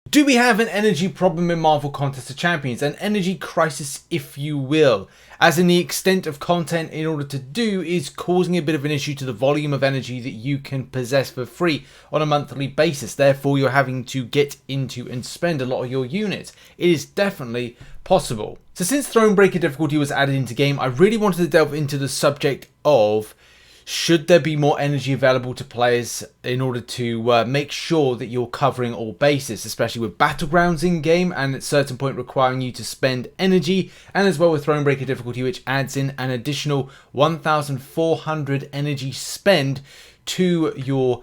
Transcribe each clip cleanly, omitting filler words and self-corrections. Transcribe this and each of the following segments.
Do we have an energy problem in Marvel Contest of Champions? An energy crisis, if you will. As in the extent of content in order to do is causing a bit of an issue to the volume of energy that you can possess for free on a monthly basis. Therefore, you're having to get into and spend a lot of your units. It is definitely possible. So since Thronebreaker difficulty was added into game, I really wanted to delve into the subject of should there be more energy available to players in order to make sure that you're covering all bases, especially with Battlegrounds in game and at a certain point requiring you to spend energy, and as well with Thronebreaker difficulty, which adds in an additional 1,400 energy spend to your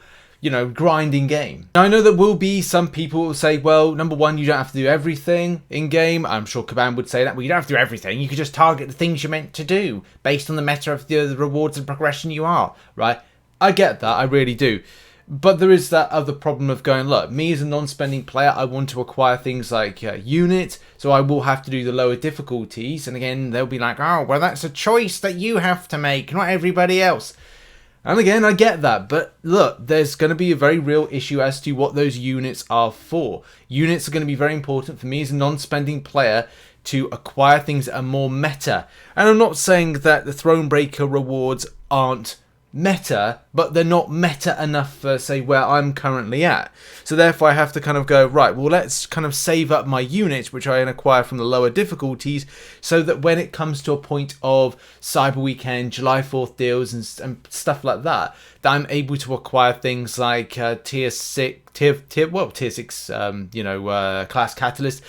grinding game. Now I know there will be some people who will say, well, number one, you don't have to do everything in game. I'm sure Kaban would say that. Well, you don't have to do everything. You could just target the things you're meant to do based on the meta of the rewards and progression you are, right? I get that, I really do. But there is that other problem of going, look, me as a non-spending player, I want to acquire things like units, so I will have to do the lower difficulties. And again, they'll be like, oh, well, that's a choice that you have to make, not everybody else. And again, I get that, but look, there's going to be a very real issue as to what those units are for. Units are going to be very important for me as a non-spending player to acquire things that are more meta. And I'm not saying that the Thronebreaker rewards aren't meta, but they're not meta enough for, say, where I'm currently at. So therefore I have to kind of go, right, well, let's kind of save up my units, which I acquire from the lower difficulties, so that when it comes to a point of Cyber Weekend, July 4th deals and stuff like that, that I'm able to acquire things like tier 6 class catalyst,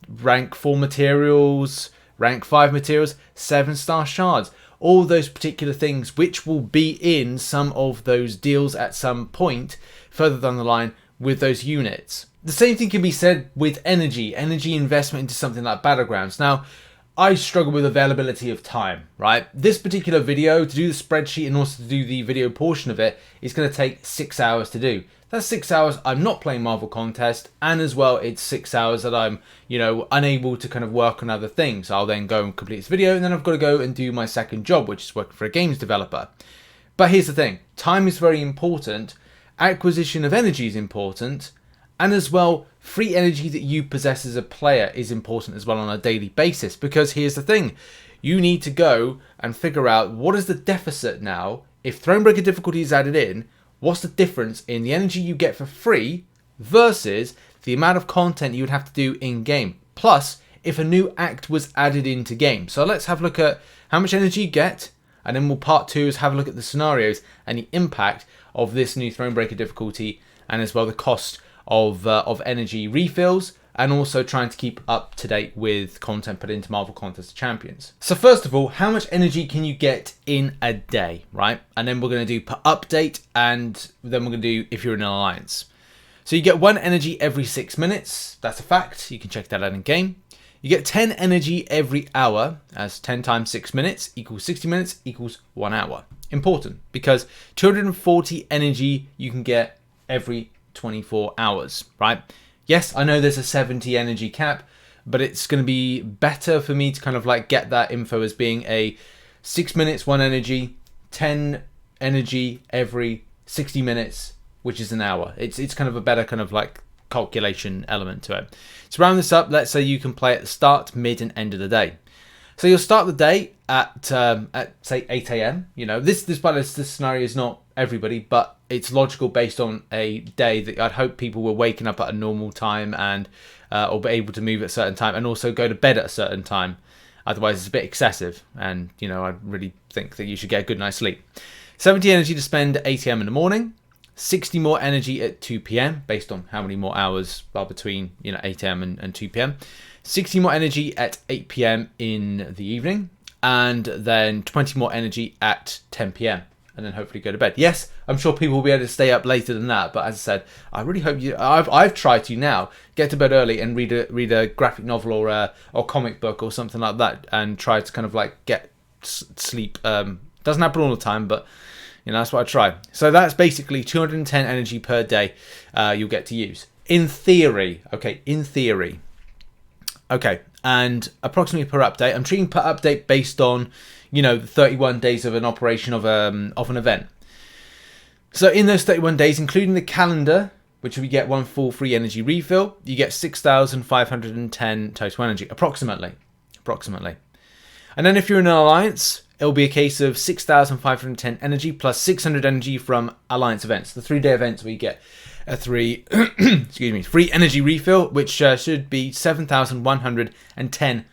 rank 4 materials, rank 5 materials, 7-star shards. All those particular things which will be in some of those deals at some point further down the line with those units. The same thing can be said with energy investment into something like Battlegrounds. Now, I struggle with availability of time, right? This particular video, to do the spreadsheet and also to do the video portion of it, is going to take 6 hours to do. That's 6 hours I'm not playing Marvel Contest, and as well it's 6 hours that I'm, unable to kind of work on other things. I'll then go and complete this video, and then I've got to go and do my second job, which is working for a games developer. But here's the thing, time is very important, acquisition of energy is important, and as well, free energy that you possess as a player is important as well on a daily basis, because here's the thing, you need to go and figure out what is the deficit now. If Thronebreaker difficulty is added in, what's the difference in the energy you get for free versus the amount of content you would have to do in game? Plus, if a new act was added into game. So let's have a look at how much energy you get, and then part two is have a look at the scenarios and the impact of this new Thronebreaker difficulty, and as well the cost of energy refills, and also trying to keep up to date with content put into Marvel Contest of Champions. So first of all, how much energy can you get in a day, right? And then we're going to do per update, and then we're going to do if you're in an alliance. So you get 1 energy every 6 minutes. That's a fact. You can check that out in game. You get 10 energy every hour, as 10 times 6 minutes equals 60 minutes equals 1 hour. Important, because 240 energy you can get every 24 hours, right? Yes, I know there's a 70 energy cap, but it's going to be better for me to kind of like get that info as being a 6 minutes, 1 energy, 10 energy every 60 minutes, which is an hour. It's kind of a better kind of like calculation element to it. To round this up, let's say you can play at the start, mid, and end of the day. So you'll start the day at say 8 a.m. This scenario is not everybody, but it's logical based on a day that I'd hope people were waking up at a normal time and or be able to move at a certain time and also go to bed at a certain time. Otherwise, it's a bit excessive, and I really think that you should get a good night's sleep. 70 energy to spend at 8 a.m. in the morning. 60 more energy at 2 p.m. based on how many more hours are between 8 a.m. and 2 p.m. 60 more energy at 8 p.m. in the evening, and then 20 more energy at 10 p.m. and then hopefully go to bed. Yes, I'm sure people will be able to stay up later than that, but as I said, I really hope you. I've tried to now get to bed early and read a graphic novel or comic book or something like that, and try to kind of like get sleep. Doesn't happen all the time, but that's what I try. So that's basically 210 energy per day you'll get to use. In theory, okay, Okay, and approximately per update. I'm treating per update based on, the 31 days of an operation of an event. So in those 31 days, including the calendar, which we get one full free energy refill, you get 6,510 total energy, approximately. And then if you're in an alliance, it'll be a case of 6,510 energy plus 600 energy from alliance events, the 3-day events where you get a free energy refill, which should be 7,110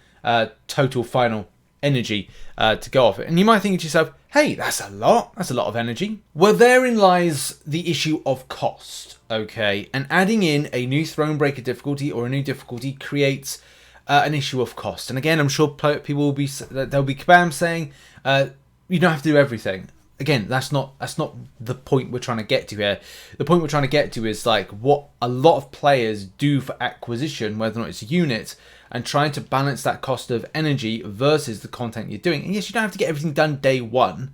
total final energy to go off it. And you might think to yourself, hey, that's a lot of energy. Well, therein lies the issue of cost, okay? And adding in a new Thronebreaker difficulty or a new difficulty creates an issue of cost. And again, I'm sure people will be, there'll be kabam saying, you don't have to do everything. Again, that's not the point we're trying to get to here. The point we're trying to get to is like what a lot of players do for acquisition, whether or not it's a unit, and trying to balance that cost of energy versus the content you're doing. And yes, you don't have to get everything done day one,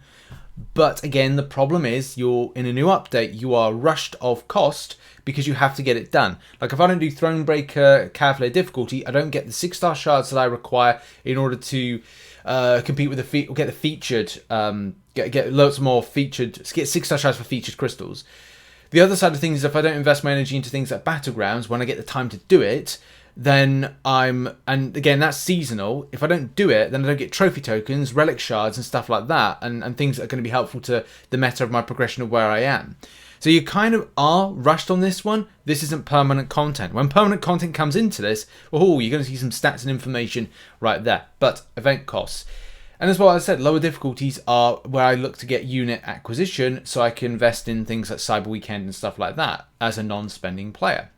but again, the problem is you're in a new update, you are rushed of cost because you have to get it done. Like if I don't do Thronebreaker Cavalier difficulty, I don't get the 6-star shards that I require in order to compete with get the featured, get loads more featured, get 6-star shards for featured crystals. The other side of things is if I don't invest my energy into things like Battlegrounds, when I get the time to do it, then and again, that's seasonal. If I don't do it, then I don't get trophy tokens, relic shards and stuff like that, and things that are going to be helpful to the meta of my progression of where I am. So you kind of are rushed on this one. This isn't permanent content. When permanent content comes into this, oh, you're going to see some stats and information right there. But event costs. And as well as I said, lower difficulties are where I look to get unit acquisition so I can invest in things like Cyber Weekend and stuff like that as a non-spending player.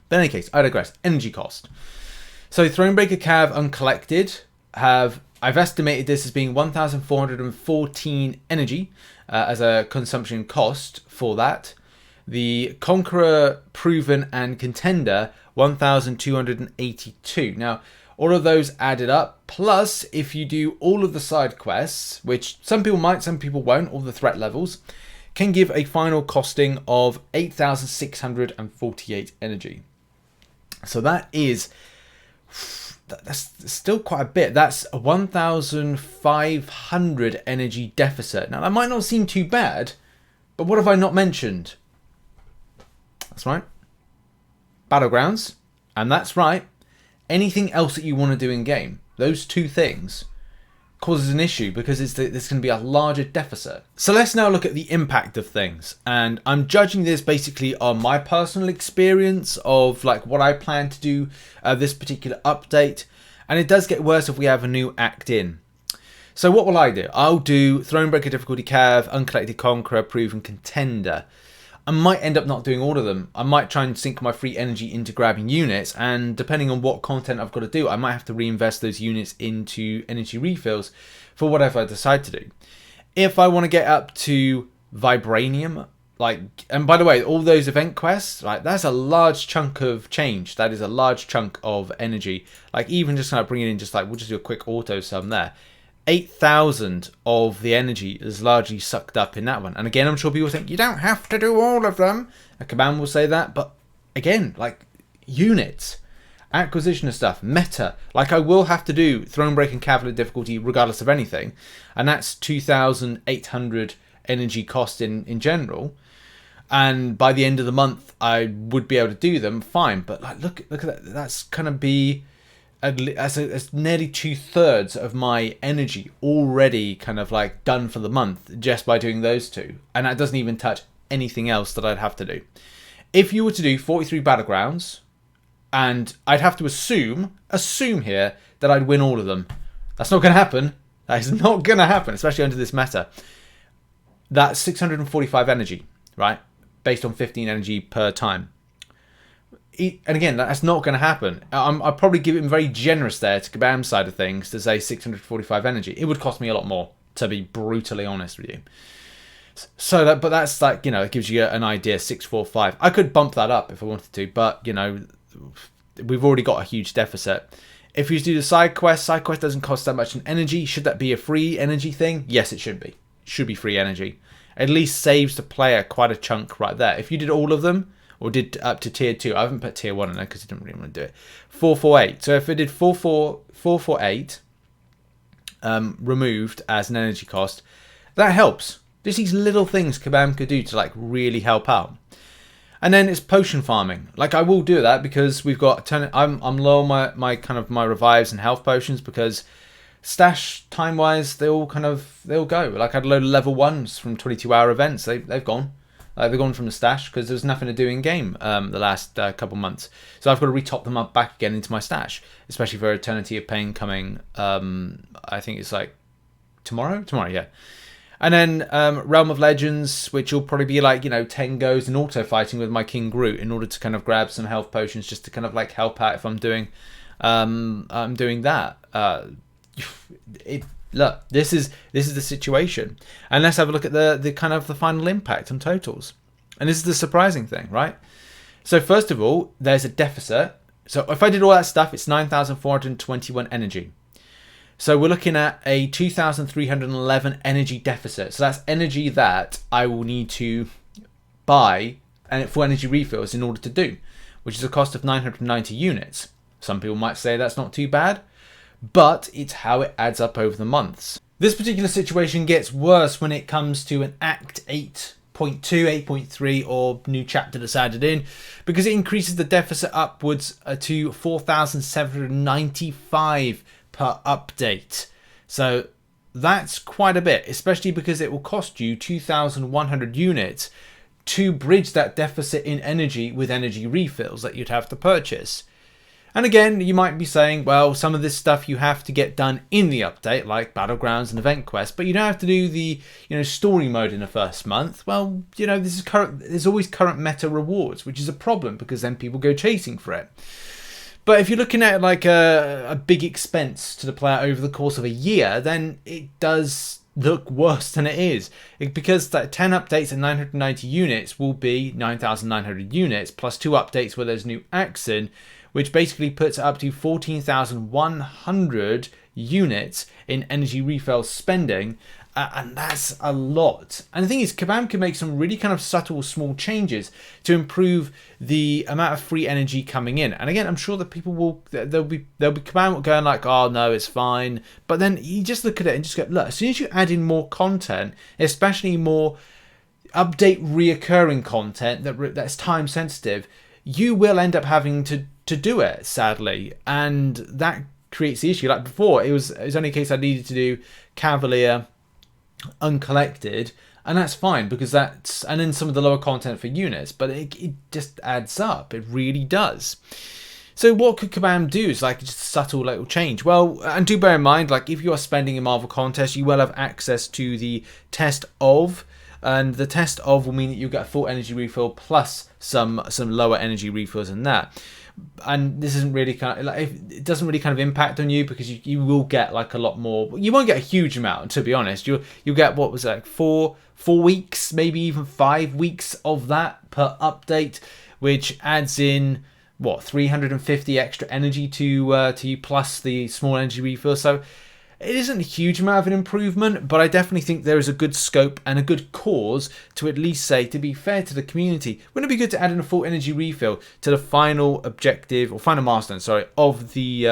But in any case, I digress. Energy cost. So Thronebreaker Cav Uncollected I've estimated this as being 1,414 energy as a consumption cost for that. The Conqueror Proven and Contender 1,282. Now, all of those added up, plus if you do all of the side quests, which some people might, some people won't, all the threat levels, can give a final costing of 8,648 energy. So that's still quite a bit. That's a 1,500 energy deficit. Now, that might not seem too bad, but what have I not mentioned? That's right. Battlegrounds. And that's right. Anything else that you want to do in game. Those two things causes an issue because there's going to be a larger deficit. So let's now look at the impact of things. And I'm judging this basically on my personal experience of like what I plan to do this particular update. And it does get worse if we have a new act in. So what will I do? I'll do Thronebreaker Difficulty Cav, Uncollected Conqueror, Proven Contender. I might end up not doing all of them. I might try and sink my free energy into grabbing units, and depending on what content I've got to do, I might have to reinvest those units into energy refills for whatever I decide to do. If I want to get up to Vibranium, and by the way, all those event quests, that's a large chunk of change. That is a large chunk of energy. Like even just kind of bringing in we'll just do a quick auto sum there. 8,000 of the energy is largely sucked up in that one. And again, I'm sure people think you don't have to do all of them. A Kabam will say that, but again, like units, acquisition of stuff, meta, like I will have to do Thronebreaker and Cavalier difficulty regardless of anything, and that's 2,800 energy cost in general. And by the end of the month, I would be able to do them fine. But like, look at that. That's gonna be as nearly 2/3 of my energy already kind of like done for the month just by doing those two. And that doesn't even touch anything else that I'd have to do. If you were to do 43 Battlegrounds, and I'd have to assume here that I'd win all of them. That's not going to happen. That is not going to happen, especially under this meta. That's 645 energy, right? Based on 15 energy per time. And again, that's not going to happen. I'll probably give it very generous there to Kabam's side of things to say 645 energy. It would cost me a lot more, to be brutally honest with you. So but that's like, it gives you an idea, 645. I could bump that up if I wanted to, but, we've already got a huge deficit. If you do the side quest doesn't cost that much in energy. Should that be a free energy thing? Yes, it should be. It should be free energy. At least saves the player quite a chunk right there. If you did all of them, or did up to tier 2. I haven't put tier 1 in there because I didn't really want to do it. 448. So if it did 448 removed as an energy cost, that helps. Just these little things Kabam could do to like really help out. And then it's potion farming. Like, I will do that because we've got I'm low on my revives and health potions, because stash time wise they'll go. Like, I had a load of level 1s from 22-hour events. They've gone. They've gone from the stash because there's nothing to do in game the last couple months. So I've got to retop them up back again into my stash, especially for Eternity of Pain coming. I think it's like tomorrow, yeah. And then Realm of Legends, which will probably be like, 10 goes in auto fighting with my King Groot in order to kind of grab some health potions just to kind of like help out if I'm doing that. Look, this is the situation. And let's have a look at the kind of the final impact on totals. And this is the surprising thing, right? So first of all, there's a deficit. So if I did all that stuff, it's 9,421 energy. So we're looking at a 2,311 energy deficit. So that's energy that I will need to buy for energy refills in order to do, which is a cost of 990 units. Some people might say that's not too bad, but it's how it adds up over the months. This particular situation gets worse when it comes to an Act 8.2, 8.3 or new chapter that's added in, because it increases the deficit upwards to 4,795 per update. So that's quite a bit, especially because it will cost you 2,100 units to bridge that deficit in energy with energy refills that you'd have to purchase. And again, you might be saying, well, some of this stuff you have to get done in the update, like Battlegrounds and Event Quest, but you don't have to do the story mode in the first month. Well, this is current. There's always current meta rewards, which is a problem because then people go chasing for it. But if you're looking at like a big expense to the player over the course of a year, then it does look worse than it is. Because that 10 updates and 990 units will be 9,900 units, plus 2 updates where there's new acts in, which basically puts it up to 14,100 units in energy refill spending. And that's a lot. And the thing is, Kabam can make some really kind of subtle small changes to improve the amount of free energy coming in. And again, I'm sure that people will, there'll be Kabam going like, oh no, it's fine. But then you just look at it and just go, look, as soon as you add in more content, especially more update reoccurring content that's time sensitive, you will end up having to do it, sadly. And that creates the issue. Like before, it was only a case I needed to do Cavalier uncollected, and that's fine because that's, and then some of the lower content for units, but it just adds up. It really does. So what could Kabam do? Is like just a subtle little change. Well, and do bear in mind, like if you are spending in Marvel Contest, you will have access to the test of, and the test of will mean that you get a full energy refill plus some lower energy refills than that. And this isn't really kind of like, it doesn't really kind of impact on you because you will get like a lot more. You won't get a huge amount, to be honest. You'll get, what was that, four weeks, maybe even 5 weeks of that per update, which adds in what, 350 extra energy to you plus the small energy refill. So it isn't a huge amount of an improvement, but I definitely think there is a good scope and a good cause to at least say, to be fair to the community, wouldn't it be good to add in a full energy refill to the final objective, or final milestone, of the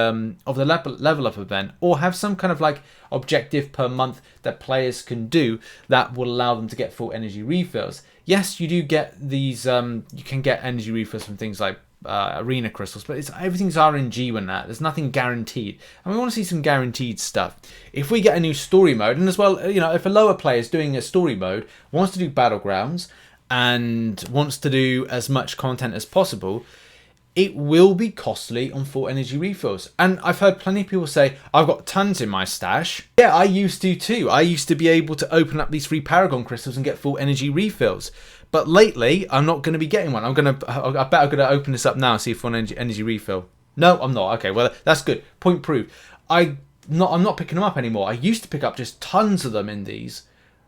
level up event, or have some kind of like objective per month that players can do that will allow them to get full energy refills. Yes, you do get these, you can get energy refills from things like arena crystals, but everything's RNG when that. There's nothing guaranteed, and we want to see some guaranteed stuff. If we get a new story mode, and as well, if a lower player is doing a story mode, wants to do Battlegrounds and wants to do as much content as possible, it will be costly on full energy refills. And I've heard plenty of people say, I've got tons in my stash. Yeah, I used to too. I used to be able to open up these free Paragon crystals and get full energy refills. But lately, I'm not going to be getting one. I bet I'm going to open this up now and see if I want an energy refill. No, I'm not. Okay, well, that's good. Point proved. I'm not picking them up anymore. I used to pick up just tons of them in these,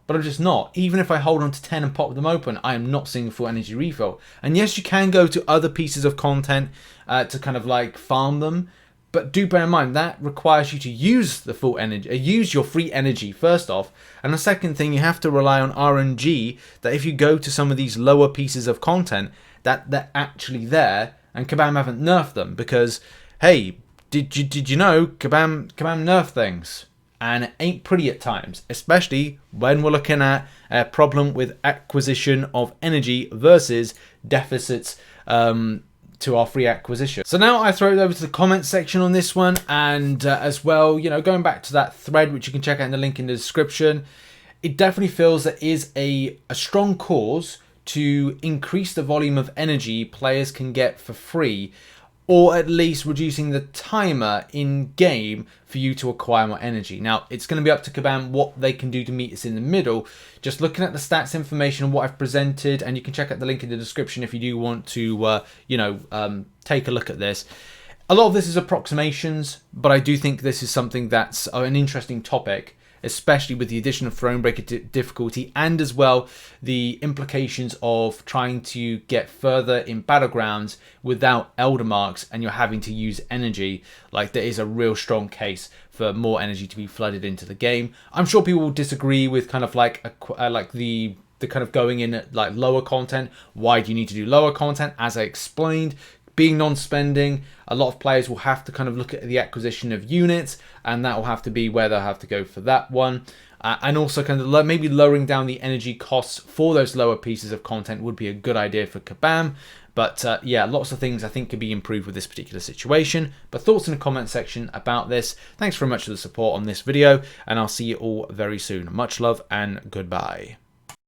but I'm just not. Even if I hold on to 10 and pop them open, I am not seeing a full energy refill. And yes, you can go to other pieces of content to kind of like farm them, but do bear in mind that requires you to use the full energy, use your free energy first off. And the second thing, you have to rely on RNG, that if you go to some of these lower pieces of content, that they're actually there, and Kabam haven't nerfed them. Because, hey, did you know Kabam nerfed things? And it ain't pretty at times, especially when we're looking at a problem with acquisition of energy versus deficits to our free acquisition. So now I throw it over to the comments section on this one, and as well, you know, going back to that thread, which you can check out in the link in the description, it definitely feels there is a strong cause to increase the volume of energy players can get for free, or at least reducing the timer in game for you to acquire more energy. Now, it's going to be up to Kabam what they can do to meet us in the middle. Just looking at the stats information and what I've presented, and you can check out the link in the description if you do want to, take a look at this. A lot of this is approximations, but I do think this is something that's an interesting topic, especially with the addition of Thronebreaker difficulty, and as well the implications of trying to get further in Battlegrounds without Elder Marks, and you're having to use energy. Like, there is a real strong case for more energy to be flooded into the game. I'm sure people will disagree with kind of like the kind of going in at like lower content. Why do you need to do lower content? As I explained, being non-spending, a lot of players will have to kind of look at the acquisition of units, and that will have to be where they'll have to go for that one. And also kind of maybe lowering down the energy costs for those lower pieces of content would be a good idea for Kabam. But yeah, lots of things I think could be improved with this particular situation. But thoughts in the comment section about this. Thanks very much for the support on this video, and I'll see you all very soon. Much love and goodbye.